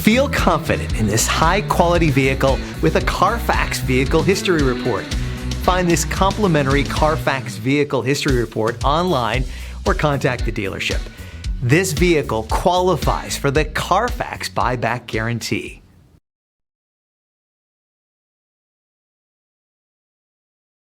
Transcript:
Feel confident in this high-quality vehicle with a Carfax Vehicle History Report. Find this complimentary Carfax Vehicle History Report online or contact the dealership. This vehicle qualifies for the Carfax Buyback Guarantee.